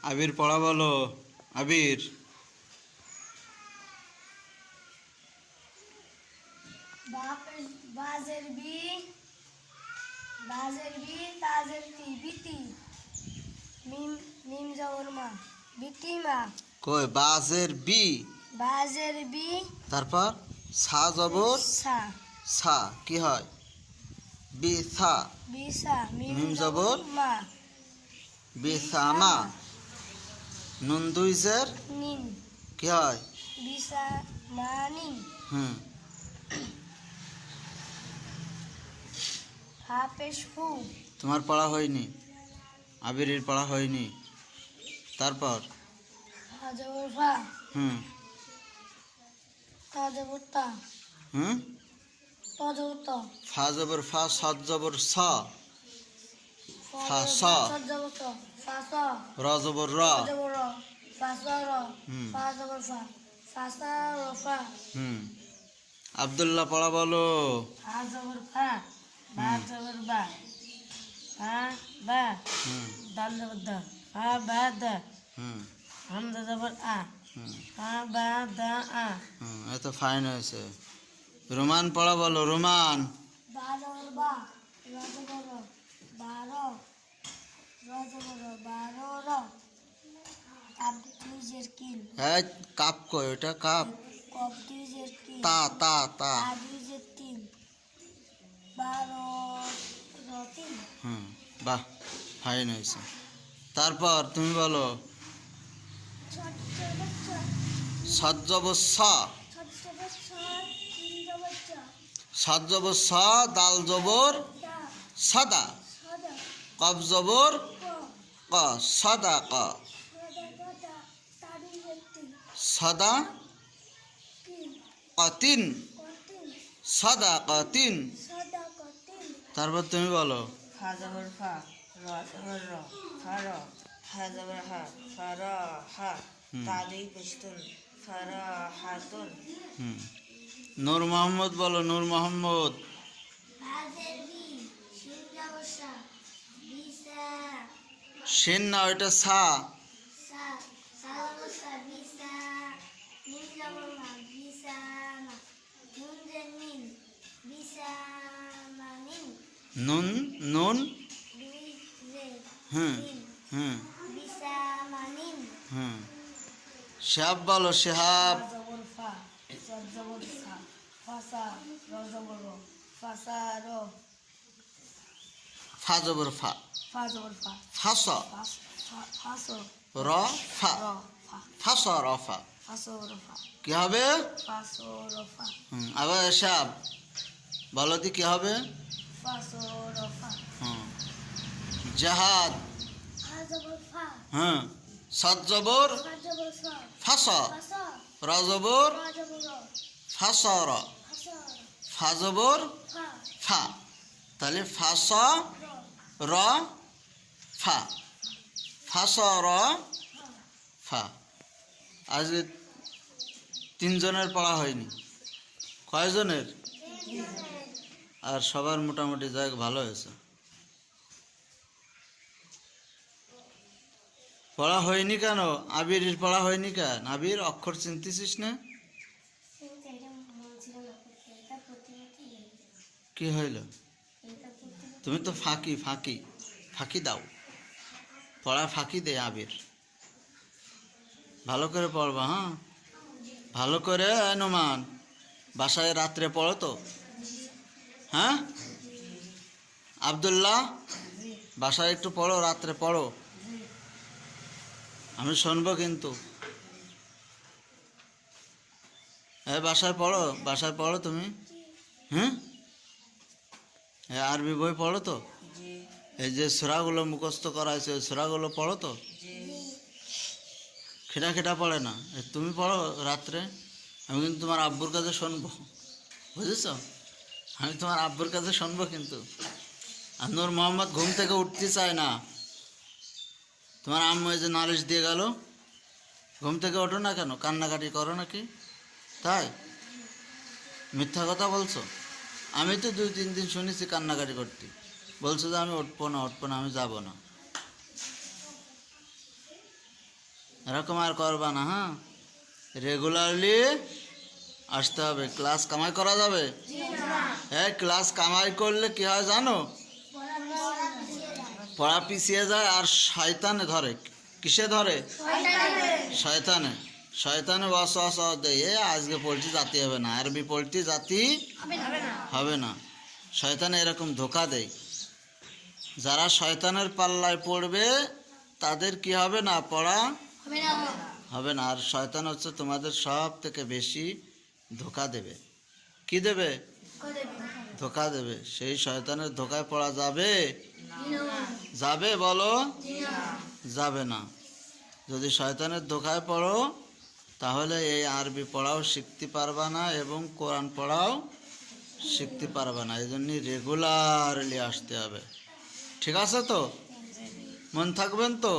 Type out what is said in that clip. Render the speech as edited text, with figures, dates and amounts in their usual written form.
আবির পড়া বলো। আবির বাজের বি তাজের তি বিতি মিম জবর মা বিতি মা কই বাজের বি বাজের বি তারপর সা জবর সা সা কি হয় বি সা বিসা মিম মিম জবর জবর মা বিসামা নুন দুই জের নিন কি হয় বিসা মানিন হুম হাফেশ ফু তোমার পড়া হয়নি আবিরের পড়া হয়নি তারপর হাজবর ফা হুম তাজবর তা হুম তজবর ত ফা জবর ফা সাদ জবর সা ফা সা সজবর ত ফা স র জবর র জবর র ফা স র হুম। ফা জবর ফা ফা সা র ফা হুম আব্দুল্লাহ পড়া বলো হা জবর ফা বা জবর বা হা বা হুম দাল জবর দা হা বা দা হুম হামজা জবর আ হুম হা বা দা আ হুম এত ফাইন হয়েছে রোমান পড়া বলো রোমান বা জবর বা র জবর র বারো র জবর র বারো র কাপ দুইজের কিল এই কাপ কই ওটা কাপ কপ দুইজের কিল তা তা তা তা দুইজের তিন বারো র তিন হুম বাহ ফাইন হয়েছে তারপর তুমি বলো সাদ জবর সা সাদ জবর সা দাল জবর সাদা কব জবর ক সাদা ক সাদা কতিন সাদা কতিন তারপর তুমি বলো ফা জবর ফা র জবর র ফা র হা জবর হা ফা র হা হুম। তা দুই পেশতুন ফা র হাতুন হুম নূর মোহাম্মদ বলো নূর মোহাম্মদ সেন না ওইটা সা নুন নুন হুম হুম হুম শেহাব বলো শেহাব জবর ফা সদ জবর সা ফাসা র জবর র ফাসা র ফা জবর ফা ফা জবর ফা ফাস ফাস র ফা র ফা ফাস র ফা ফাস র ফা কি হবে ফাস র ফা আবার শেহাব বলো দি কি হবে ফাস র ফা হুম জাহাদ ফা জবর ফা হুম সাদ জবর ফা জবর ফা ফাস ফাসা র জবর র জবর র ফাস র ফাসা ফা জবর ফা ফা তাহলে ফাস র র ফা ফাস র ফা আজকে তিনজনের পড়া হয়নি কয়জনের আর সবার মোটামুটি যাক ভালো হয়েছে পড়া হয়নি কেন আবির পড়া হয়নি কেন আবির অক্ষর চিনতেছিস না কি হইল তুমি তো ফাঁকি ফাঁকি ফাঁকি দাও পড়া ফাঁকি দে আবির ভালো করে পড়বা হ্যাঁ ভালো করে নোমান বাসায় রাত্রে পড়ো তো হ্যাঁ আব্দুল্লাহ বাসায় একটু পড়ো রাত্রে পড়ো আমি শুনবো কিন্তু বাসায় পড়ো তুমি হুম আরবি বই পড়ো তো এই যে সূরাগুলো মুখস্থ করা হয়েছে ওই সূরাগুলো পড়ো তো খেটা খেটা পড়ে না তুমি পড়ো রাত্রে আমি কিন্তু তোমার আব্বুর কাছে শুনবো বুঝেছ আমি তোমার আব্বুর কাছে শুনবো কিন্তু আর নূর মোহাম্মদ ঘুম থেকে উঠতে চায় না তোমার আম্মু এই যে নালিশ দিয়ে গেল ঘুম থেকে ওঠো না কেন কান্নাকাটি করো নাকি তাই মিথ্যা কথা বলছো আমি তো 2-3 দিন শুনেছি কান্নাকাটি করতে বলছো যে আমি উঠবো না আমি যাব না এরকম আর করবা না, হ্যাঁ? রেগুলারলি আসতে হবে। ক্লাস কামাই করা যাবে? হ্যাঁ, ক্লাস কামাই করলে কি হয় জানো? পড়া পিছিয়ে যায় আর শয়তানে ধরে। কিসে ধরে? শয়তানে। শয়তানে ওয়াসওয়াস দেয়, আজকে পোলট্রি জাতি হবে না, আরবি পোলট্রি জাতি হবে না। শয়তানে এরকম ধোকা দেয়। যারা শয়তানের পাল্লায় পড়বে তাদের কি হবে না? পড়া হবে না। আর শয়তান হচ্ছে তোমাদের সব থেকে বেশি ধোকা দেবে। কি দেবে? ধোকা দেবে। সেই শয়তানের ধোকায় পড়া যাবে? যাবে বলো? যাবে না। যদি শয়তানের ধোকায় পড়ো তাহলে এই আরবি পড়াও শিখতে পারবা না এবং কোরআন পড়াও শিখতে পারবা না। এই জন্যই রেগুলারলি আসতে হবে। ঠিক আছে তো? মন থাকবেন তো?